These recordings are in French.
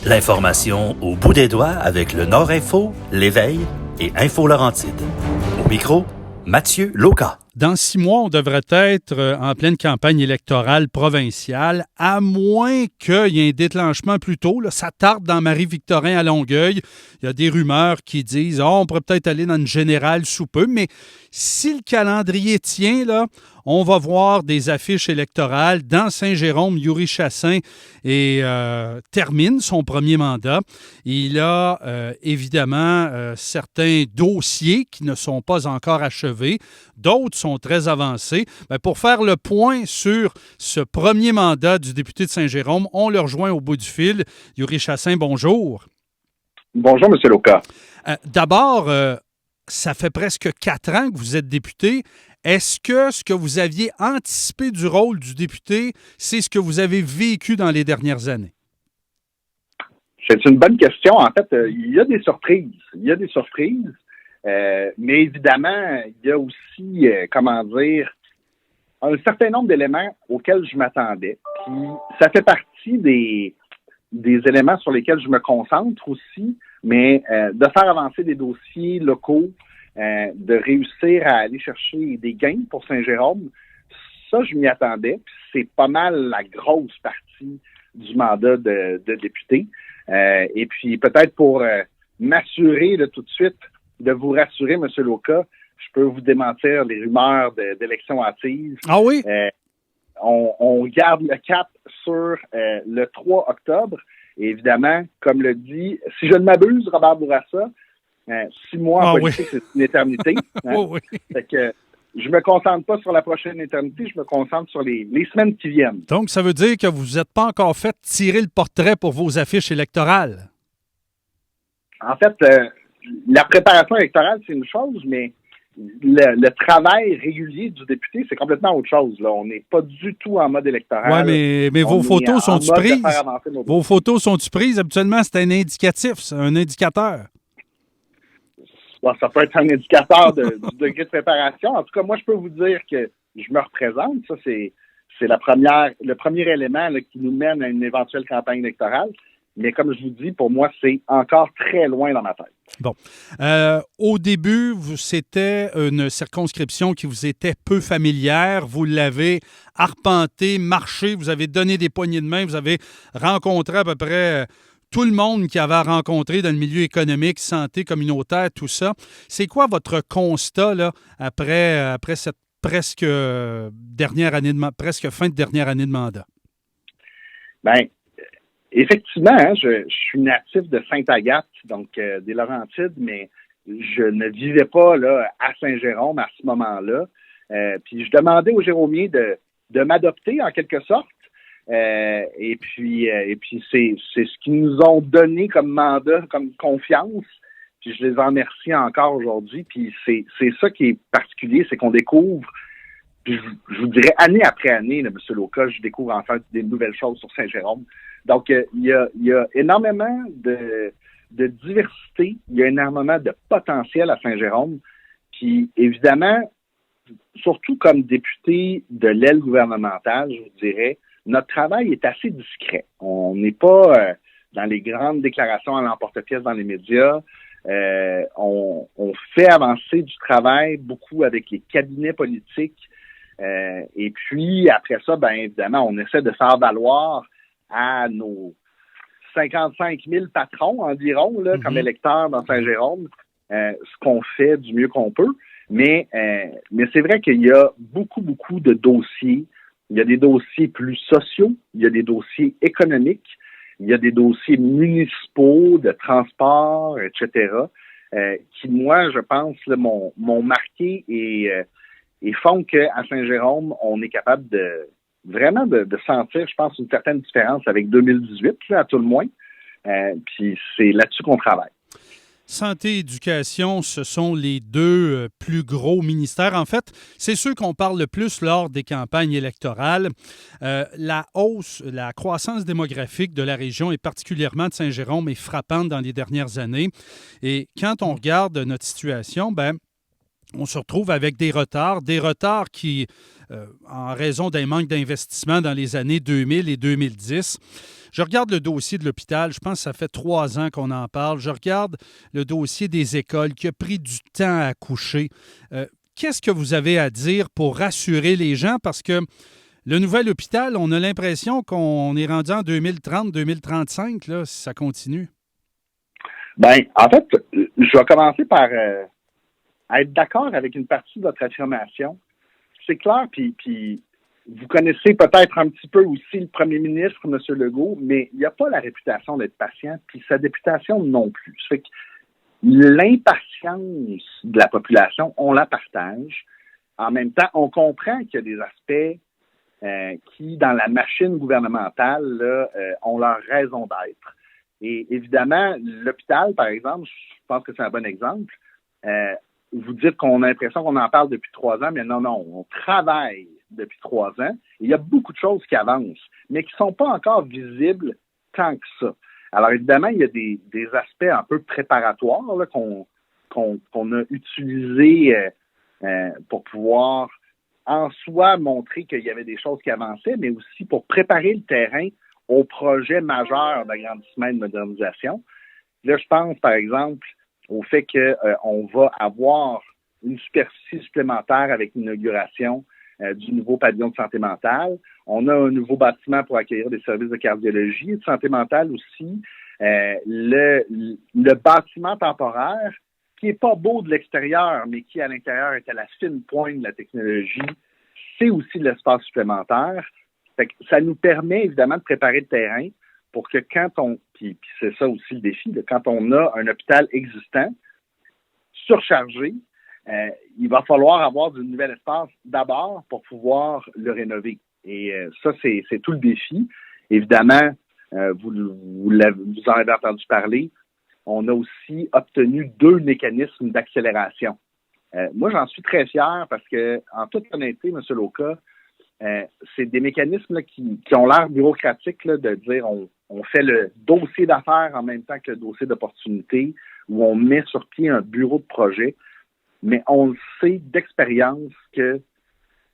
L'information au bout des doigts avec le Nord Info, l'Éveil et Info Laurentide. Au micro, Mathieu Lauca. Dans 6 mois, on devrait être en pleine campagne électorale provinciale, à moins qu'il y ait un déclenchement plus tôt. Là, ça tarde dans Marie-Victorin à Longueuil. Il y a des rumeurs qui disent on pourrait peut-être aller dans une générale sous peu. Mais si le calendrier tient, là, on va voir des affiches électorales dans Saint-Jérôme. Yuri Chassin termine son premier mandat. Il a évidemment certains dossiers qui ne sont pas encore achevés. D'autres sont très avancés. Bien, pour faire le point sur ce premier mandat du député de Saint-Jérôme, on le rejoint au bout du fil. Yuri Chassin, bonjour. Bonjour, M. Lauca. D'abord, ça fait presque 4 ans que vous êtes député. Est-ce que ce que vous aviez anticipé du rôle du député, c'est ce que vous avez vécu dans les dernières années? C'est une bonne question. En fait, il y a des surprises. Mais évidemment, il y a aussi, un certain nombre d'éléments auxquels je m'attendais. Puis ça fait partie des éléments sur lesquels je me concentre aussi, mais de faire avancer des dossiers locaux, de réussir à aller chercher des gains pour Saint-Jérôme, ça, je m'y attendais. Puis c'est pas mal la grosse partie du mandat de député. Et puis peut-être pour m'assurer là, tout de suite, de vous rassurer, M. Lauca, je peux vous démentir les rumeurs d'élections hâtives. Ah oui? On garde le cap sur le 3 octobre. Et évidemment, comme le dit, si je ne m'abuse, Robert Bourassa, 6 mois en politique, oui. C'est une éternité. Hein? Oui. Fait que je me concentre pas sur la prochaine éternité, je me concentre sur les semaines qui viennent. Donc, ça veut dire que vous n'êtes pas encore fait tirer le portrait pour vos affiches électorales? En fait, la préparation électorale, c'est une chose, mais le travail régulier du député, c'est complètement autre chose. Là. On n'est pas du tout en mode électoral. Oui, mais vos photos sont-tu prises? Vos photos sont-tu prises? Habituellement, c'est un indicatif, c'est un indicateur. Bon, ça peut être un indicateur du degré de préparation. En tout cas, moi, je peux vous dire que je me représente. Ça, c'est le premier élément là, qui nous mène à une éventuelle campagne électorale. Mais comme je vous dis, pour moi, c'est encore très loin dans ma tête. Bon. Au début, c'était une circonscription qui vous était peu familière. Vous l'avez arpentée, marché, vous avez donné des poignées de main, vous avez rencontré à peu près tout le monde qu'il avait à rencontrer dans le milieu économique, santé, communautaire, tout ça. C'est quoi votre constat là, après cette presque fin de dernière année de mandat? Bien, effectivement, hein, je suis natif de Sainte-Agathe, donc des Laurentides, mais je ne vivais pas là à Saint-Jérôme à ce moment-là. Puis je demandais aux Jérômiens de m'adopter en quelque sorte. Et puis c'est ce qu'ils nous ont donné comme mandat, comme confiance. Puis je les en remercie encore aujourd'hui. Puis c'est ça qui est particulier, c'est qu'on découvre. Puis je vous dirais année après année, là, M. Lauca, je découvre enfin des nouvelles choses sur Saint-Jérôme. Donc, il y a énormément de diversité, il y a énormément de potentiel à Saint-Jérôme. Puis, évidemment, surtout comme député de l'aile gouvernementale, je vous dirais, notre travail est assez discret. On n'est pas dans les grandes déclarations à l'emporte-pièce dans les médias. On fait avancer du travail beaucoup avec les cabinets politiques. Et puis, après ça, bien évidemment, on essaie de faire valoir à nos 55 000 patrons environ, là, comme électeurs dans Saint-Jérôme, ce qu'on fait du mieux qu'on peut. Mais c'est vrai qu'il y a beaucoup de dossiers. Il y a des dossiers plus sociaux, il y a des dossiers économiques, il y a des dossiers municipaux, de transport, etc., qui, moi, je pense, là, m'ont marqué et font qu'à Saint-Jérôme, on est capable de sentir, je pense, une certaine différence avec 2018, là, à tout le moins. Puis c'est là-dessus qu'on travaille. Santé et éducation, ce sont les deux plus gros ministères. En fait, c'est ceux qu'on parle le plus lors des campagnes électorales. La croissance démographique de la région et particulièrement de Saint-Jérôme est frappante dans les dernières années. Et quand on regarde notre situation, bien, on se retrouve avec des retards qui, en raison d'un manque d'investissement dans les années 2000 et 2010. Je regarde le dossier de l'hôpital, je pense que ça fait 3 ans qu'on en parle. Je regarde le dossier des écoles qui a pris du temps à accoucher. Qu'est-ce que vous avez à dire pour rassurer les gens? Parce que le nouvel hôpital, on a l'impression qu'on est rendu en 2030-2035, là, si ça continue. Ben, en fait, je vais commencer par être d'accord avec une partie de votre affirmation. C'est clair, puis vous connaissez peut-être un petit peu aussi le premier ministre, M. Legault, mais il n'a pas la réputation d'être patient, puis sa réputation non plus. Ça fait que l'impatience de la population, on la partage. En même temps, on comprend qu'il y a des aspects qui, dans la machine gouvernementale, là, ont leur raison d'être. Et évidemment, l'hôpital, par exemple, je pense que c'est un bon exemple. Vous dites qu'on a l'impression qu'on en parle depuis 3 ans, mais non, on travaille depuis 3 ans. Et il y a beaucoup de choses qui avancent, mais qui ne sont pas encore visibles tant que ça. Alors évidemment, il y a des aspects un peu préparatoires là, qu'on a utilisés pour pouvoir en soi montrer qu'il y avait des choses qui avançaient, mais aussi pour préparer le terrain aux projets majeurs d'agrandissement et de modernisation. Là, je pense, par exemple, au fait qu'on va avoir une superficie supplémentaire avec l'inauguration du nouveau pavillon de santé mentale. On a un nouveau bâtiment pour accueillir des services de cardiologie et de santé mentale aussi. Le bâtiment temporaire, qui est pas beau de l'extérieur, mais qui, à l'intérieur, est à la fine pointe de la technologie, c'est aussi de l'espace supplémentaire. Fait que ça nous permet, évidemment, de préparer le terrain pour que puis c'est ça aussi le défi, là, quand on a un hôpital existant, surchargé, il va falloir avoir du nouvel espace d'abord pour pouvoir le rénover. Et ça, c'est tout le défi. Évidemment, vous en avez entendu parler, on a aussi obtenu 2 mécanismes d'accélération. Moi, j'en suis très fier parce que, en toute honnêteté, M. Loca, c'est des mécanismes là, qui ont l'air bureaucratiques là, de dire on fait le dossier d'affaires en même temps que le dossier d'opportunité, où on met sur pied un bureau de projet, mais on le sait d'expérience que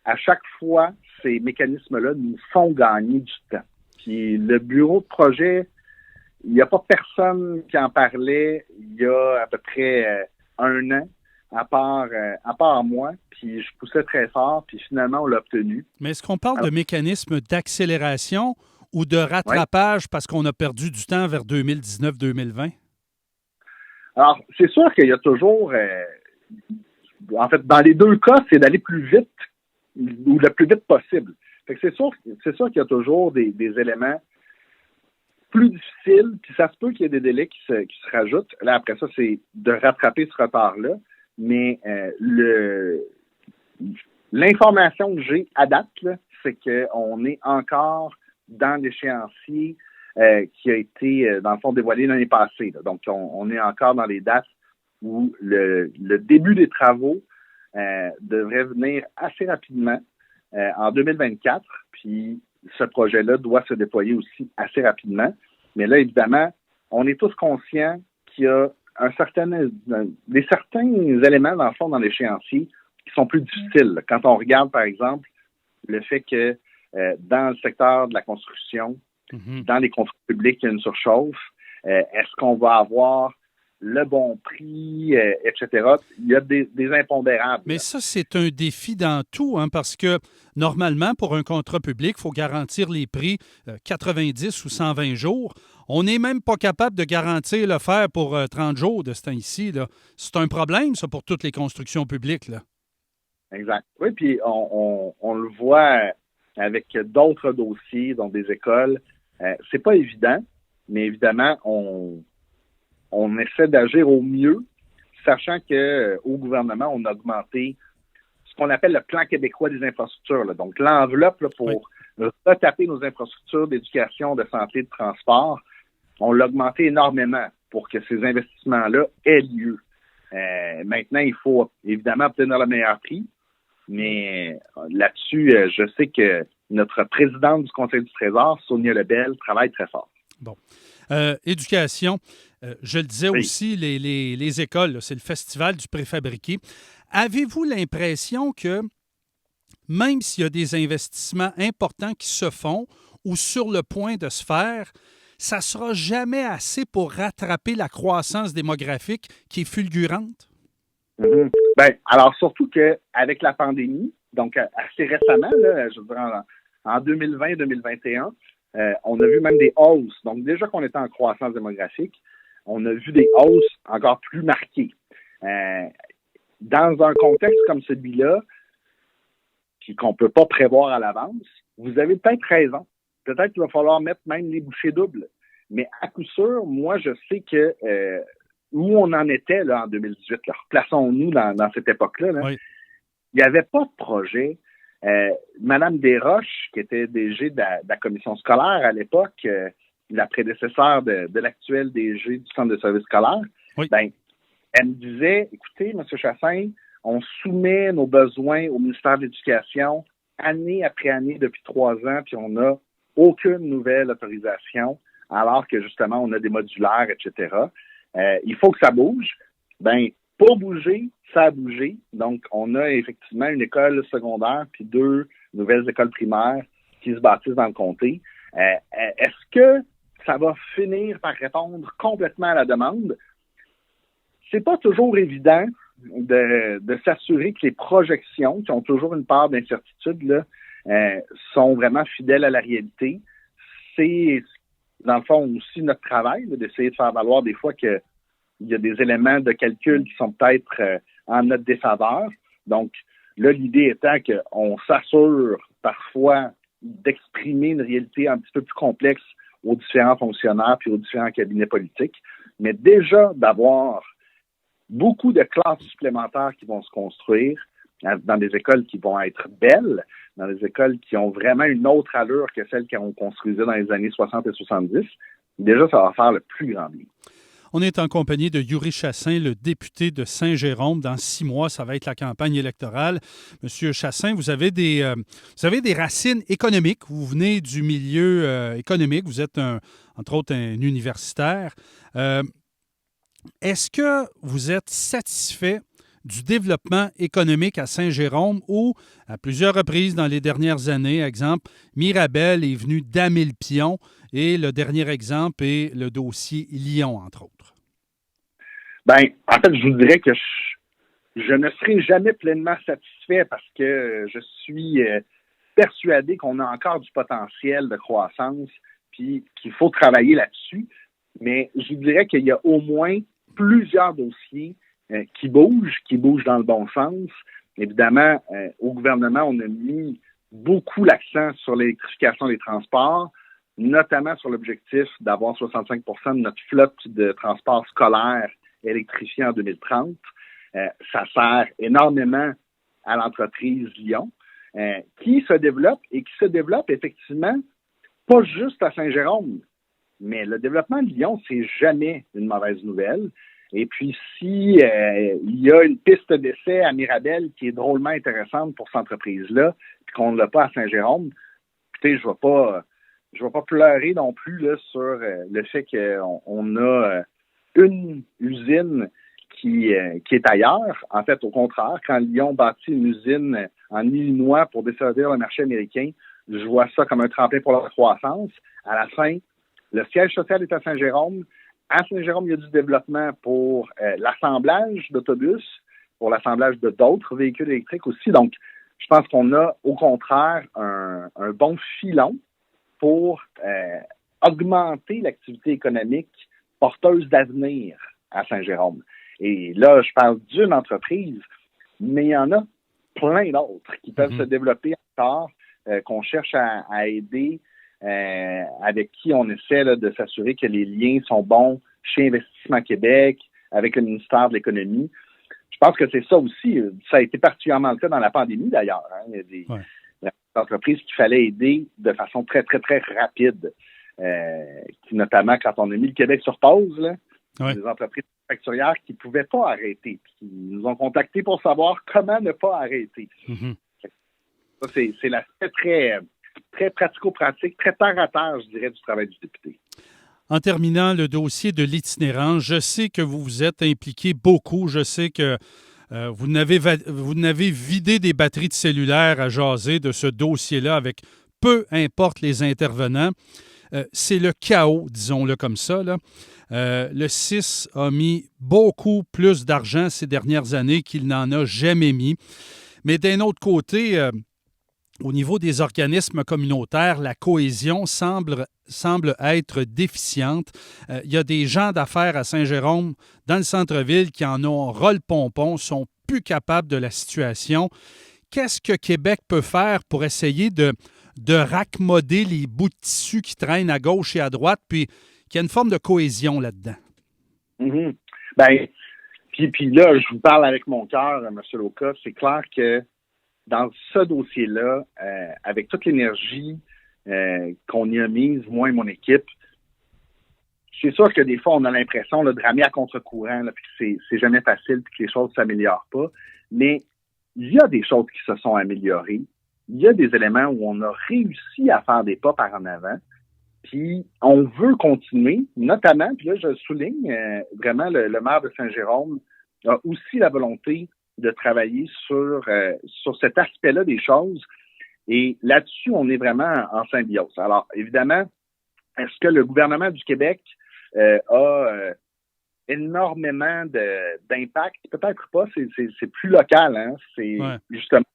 à chaque fois, ces mécanismes-là nous font gagner du temps. Puis le bureau de projet, il n'y a pas personne qui en parlait il y a à peu près 1 an, à part moi, puis je poussais très fort, puis finalement, on l'a obtenu. Mais est-ce qu'on parle de mécanisme d'accélération ou de rattrapage parce qu'on a perdu du temps vers 2019-2020? Alors, c'est sûr qu'il y a toujours... en fait, dans les 2 cas, c'est d'aller plus vite ou le plus vite possible. Fait que c'est sûr qu'il y a toujours des éléments plus difficiles, puis ça se peut qu'il y ait des délais qui se rajoutent. Là, après ça, c'est de rattraper ce retard-là. Mais l'information que j'ai à date, là, c'est qu'on est encore dans l'échéancier qui a été, dans le fond, dévoilé l'année passée. Là. Donc, on est encore dans les dates où le début des travaux devrait venir assez rapidement en 2024. Puis, ce projet-là doit se déployer aussi assez rapidement. Mais là, évidemment, on est tous conscients qu'il y a certains éléments, dans le fond, dans l'échéancier qui sont plus difficiles. Quand on regarde, par exemple, le fait que dans le secteur de la construction, dans les contrats publics, il y a une surchauffe, est-ce qu'on va avoir le bon prix, etc. Il y a des impondérables. Mais ça, c'est un défi dans tout, hein, parce que normalement, pour un contrat public, il faut garantir les prix 90 ou 120 jours. On n'est même pas capable de garantir le faire pour 30 jours de ce temps-ci. C'est un problème, ça, pour toutes les constructions publiques. Là. Exact. Oui, puis on le voit avec d'autres dossiers, dont des écoles. C'est pas évident, mais évidemment, on essaie d'agir au mieux, sachant qu'au gouvernement, on a augmenté ce qu'on appelle le plan québécois des infrastructures. Là. Donc, l'enveloppe là, pour retaper nos infrastructures d'éducation, de santé, de transport, on l'a augmenté énormément pour que ces investissements-là aient lieu. Maintenant, il faut évidemment obtenir le meilleur prix, mais là-dessus, je sais que notre présidente du Conseil du Trésor, Sonia Lebel, travaille très fort. Bon. Éducation, je le disais aussi, les écoles, là, c'est le festival du préfabriqué. Avez-vous l'impression que même s'il y a des investissements importants qui se font ou sur le point de se faire, ça ne sera jamais assez pour rattraper la croissance démographique qui est fulgurante? Mhm. Ben, alors, surtout qu'avec la pandémie, donc assez récemment, là, je veux dire, en 2020-2021, on a vu même des hausses. Donc, déjà qu'on était en croissance démographique, on a vu des hausses encore plus marquées. Dans un contexte comme celui-là, qu'on ne peut pas prévoir à l'avance, vous avez peut-être raison. Peut-être qu'il va falloir mettre même les bouchées doubles. Mais à coup sûr, moi, je sais que où on en était là, en 2018, là, replaçons-nous dans cette époque-là, là, Oui. il n'y avait pas de projet. Madame Desroches, qui était DG de la commission scolaire à l'époque, la prédécesseur de l'actuel DG du Centre de services scolaires, Oui. ben, elle me disait, écoutez, M. Chassin, on soumet nos besoins au ministère de l'Éducation année après année depuis 3 ans, puis on n'a aucune nouvelle autorisation, alors que justement, on a des modulaires, etc. Il faut que ça bouge. Ben, pour bouger, ça a bougé. Donc, on a effectivement une école secondaire puis 2 nouvelles écoles primaires qui se bâtissent dans le comté. Est-ce que ça va finir par répondre complètement à la demande? C'est pas toujours évident de s'assurer que les projections, qui ont toujours une part d'incertitude, là, sont vraiment fidèles à la réalité. C'est, dans le fond, aussi notre travail, là, d'essayer de faire valoir des fois qu'il y a des éléments de calcul qui sont peut-être en notre défaveur. Donc, là, l'idée étant qu'on s'assure parfois d'exprimer une réalité un petit peu plus complexe aux différents fonctionnaires puis aux différents cabinets politiques. Mais déjà, d'avoir beaucoup de classes supplémentaires qui vont se construire dans des écoles qui vont être belles, dans des écoles qui ont vraiment une autre allure que celles qu'on construisait dans les années 60 et 70. Déjà, ça va faire le plus grand bien. On est en compagnie de Yuri Chassin, le député de Saint-Jérôme. Dans 6 mois, ça va être la campagne électorale. Monsieur Chassin, vous avez des racines économiques. Vous venez du milieu économique. Vous êtes, entre autres, un universitaire. Est-ce que vous êtes satisfait du développement économique à Saint-Jérôme où, à plusieurs reprises dans les dernières années, exemple, Mirabel est venu damer le pion et le dernier exemple est le dossier Lyon, entre autres? Ben, en fait, je vous dirais que je ne serai jamais pleinement satisfait parce que je suis persuadé qu'on a encore du potentiel de croissance puis qu'il faut travailler là-dessus. Mais je vous dirais qu'il y a au moins plusieurs dossiers qui bougent dans le bon sens. Évidemment, au gouvernement, on a mis beaucoup l'accent sur l'électrification des transports, notamment sur l'objectif d'avoir 65 % de notre flotte de transport scolaire électrifiée en 2030. Ça sert énormément à l'entreprise Lyon, qui se développe effectivement pas juste à Saint-Jérôme, mais le développement de Lyon, c'est jamais une mauvaise nouvelle. Et puis, si il y a une piste d'essai à Mirabel qui est drôlement intéressante pour cette entreprise-là, puis qu'on ne l'a pas à Saint-Jérôme, écoutez, je vais pas pleurer non plus là, sur le fait qu'on a une usine qui est ailleurs. En fait, au contraire, quand Lyon bâtit une usine en Illinois pour desservir le marché américain, je vois ça comme un tremplin pour la croissance. À la fin, le siège social est à Saint-Jérôme. À Saint-Jérôme, il y a du développement pour l'assemblage d'autobus, pour l'assemblage de d'autres véhicules électriques aussi. Donc, je pense qu'on a, au contraire, un bon filon pour augmenter l'activité économique porteuse d'avenir à Saint-Jérôme. Et là, je parle d'une entreprise, mais il y en a plein d'autres qui peuvent se développer encore, qu'on cherche à aider, avec qui on essaie là, de s'assurer que les liens sont bons chez Investissement Québec, avec le ministère de l'Économie. Je pense que c'est ça aussi. Ça a été particulièrement le cas dans la pandémie, d'ailleurs. Hein. Il y a des entreprises qu'il fallait aider de façon très, très, très rapide. Notamment quand on a mis le Québec sur pause, là, des entreprises manufacturières qui ne pouvaient pas arrêter, puis qui nous ont contactés pour savoir comment ne pas arrêter. Ça, c'est l'aspect très, très pratico-pratique, très terre à terre, je dirais, du travail du député. En terminant le dossier de l'itinérance, je sais que vous vous êtes impliqué beaucoup. Je sais que Vous n'avez vidé des batteries de cellulaire à jaser de ce dossier-là avec peu importe les intervenants. C'est le chaos, disons-le comme ça, là. Le 6 a mis beaucoup plus d'argent ces dernières années qu'il n'en a jamais mis. Mais d'un autre côté, au niveau des organismes communautaires, la cohésion semble être déficiente. Il y a des gens d'affaires à Saint-Jérôme, dans le centre-ville, qui en ont ras-le-pompon, sont plus capables de la situation. Qu'est-ce que Québec peut faire pour essayer de raccommoder les bouts de tissu qui traînent à gauche et à droite, puis qu'il y a une forme de cohésion là-dedans? Mm-hmm. Ben, puis là, je vous parle avec mon cœur, M. Loca. C'est clair que dans ce dossier-là, avec toute l'énergie qu'on y a mise, moi et mon équipe, c'est sûr que des fois, on a l'impression là, de ramer à contre-courant, là, puis que c'est jamais facile, puis que les choses ne s'améliorent pas. Mais il y a des choses qui se sont améliorées. Il y a des éléments où on a réussi à faire des pas par en avant. Puis on veut continuer, notamment, puis là, je souligne, vraiment, le maire de Saint-Jérôme a aussi la volonté de travailler sur cet aspect-là des choses. Et là-dessus, on est vraiment en symbiose. Alors, évidemment, est-ce que le gouvernement du Québec a énormément d'impact? Peut-être pas, c'est plus local, hein? C'est justement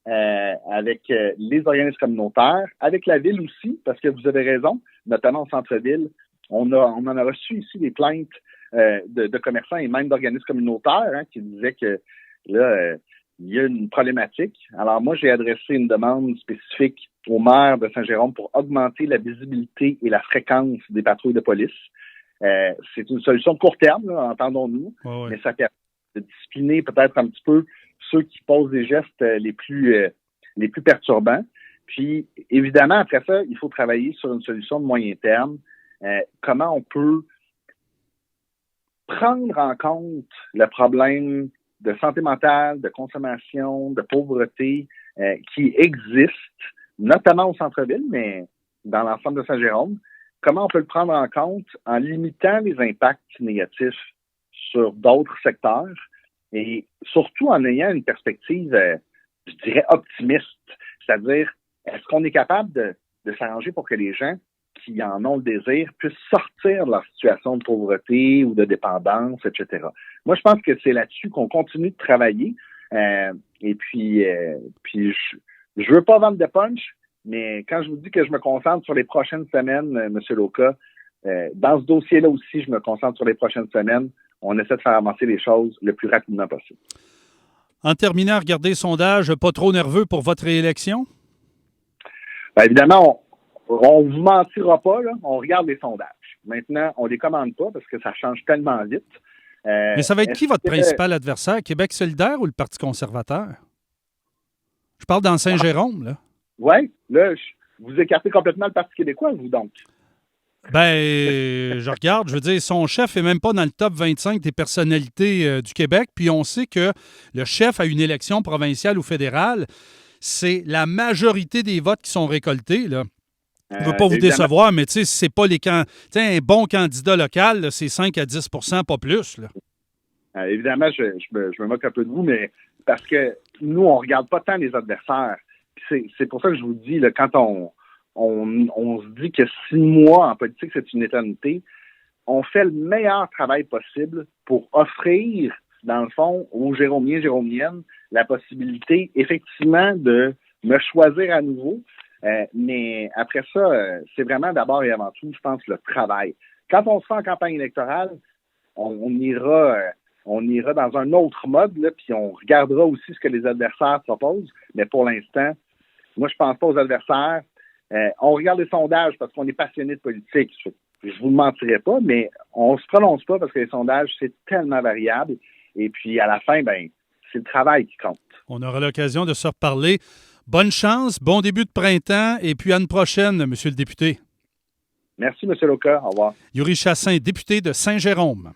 avec les organismes communautaires, avec la ville aussi, parce que vous avez raison, notamment au centre-ville, on en a reçu ici des plaintes de commerçants et même d'organismes communautaires hein, qui disaient que là, il y a une problématique. Alors moi, j'ai adressé une demande spécifique au maire de Saint-Jérôme pour augmenter la visibilité et la fréquence des patrouilles de police. C'est une solution de court terme, là, entendons-nous, mais ça permet de discipliner peut-être un petit peu ceux qui posent des gestes les plus perturbants. Puis, évidemment, après ça, il faut travailler sur une solution de moyen terme. Comment on peut prendre en compte le problème de santé mentale, de consommation, de pauvreté qui existe, notamment au centre-ville, mais dans l'ensemble de Saint-Jérôme. Comment on peut le prendre en compte en limitant les impacts négatifs sur d'autres secteurs et surtout en ayant une perspective, je dirais, optimiste. C'est-à-dire, est-ce qu'on est capable de s'arranger pour que les gens qui en ont le désir puissent sortir de leur situation de pauvreté ou de dépendance, etc. Moi, je pense que c'est là-dessus qu'on continue de travailler. Et puis je veux pas vendre de punch, mais quand je vous dis que je me concentre sur les prochaines semaines, M. Loca, dans ce dossier-là aussi, je me concentre sur les prochaines semaines. On essaie de faire avancer les choses le plus rapidement possible. En terminant, regardez le sondage, pas trop nerveux pour votre réélection? Bien, évidemment, on ne vous mentira pas, là, on regarde les sondages. Maintenant, on ne les commande pas parce que ça change tellement vite. Mais ça va être qui votre principal adversaire, Québec solidaire ou le Parti conservateur? Je parle dans Saint-Jérôme, là. Oui, là, vous écartez complètement le Parti québécois, vous, donc. Ben, je regarde, je veux dire, son chef n'est même pas dans le top 25 des personnalités du Québec, puis on sait que le chef à une élection provinciale ou fédérale, c'est la majorité des votes qui sont récoltés, là. Je ne veux pas vous décevoir, mais tu sais, c'est pas un bon candidat local, là, c'est 5 à 10 % pas plus, là. Évidemment, je me moque un peu de vous, mais parce que nous, on ne regarde pas tant les adversaires. C'est pour ça que je vous dis, là, quand on se dit que 6 mois en politique, c'est une éternité, on fait le meilleur travail possible pour offrir, dans le fond, aux Jérômiens, Jérômiennes, la possibilité, effectivement, de me choisir à nouveau. Mais après ça, c'est vraiment d'abord et avant tout, je pense, le travail. Quand on se fait en campagne électorale, on ira dans un autre mode, là, puis on regardera aussi ce que les adversaires proposent. Mais pour l'instant, moi, je pense pas aux adversaires. On regarde les sondages parce qu'on est passionné de politique. Je vous le mentirai pas, mais on se prononce pas parce que les sondages, c'est tellement variable. Et puis, à la fin, ben, c'est le travail qui compte. On aura l'occasion de se reparler. Bonne chance, bon début de printemps, et puis à une prochaine, Monsieur le député. Merci, M. Loca. Au revoir. Yuri Chassin, député de Saint-Jérôme.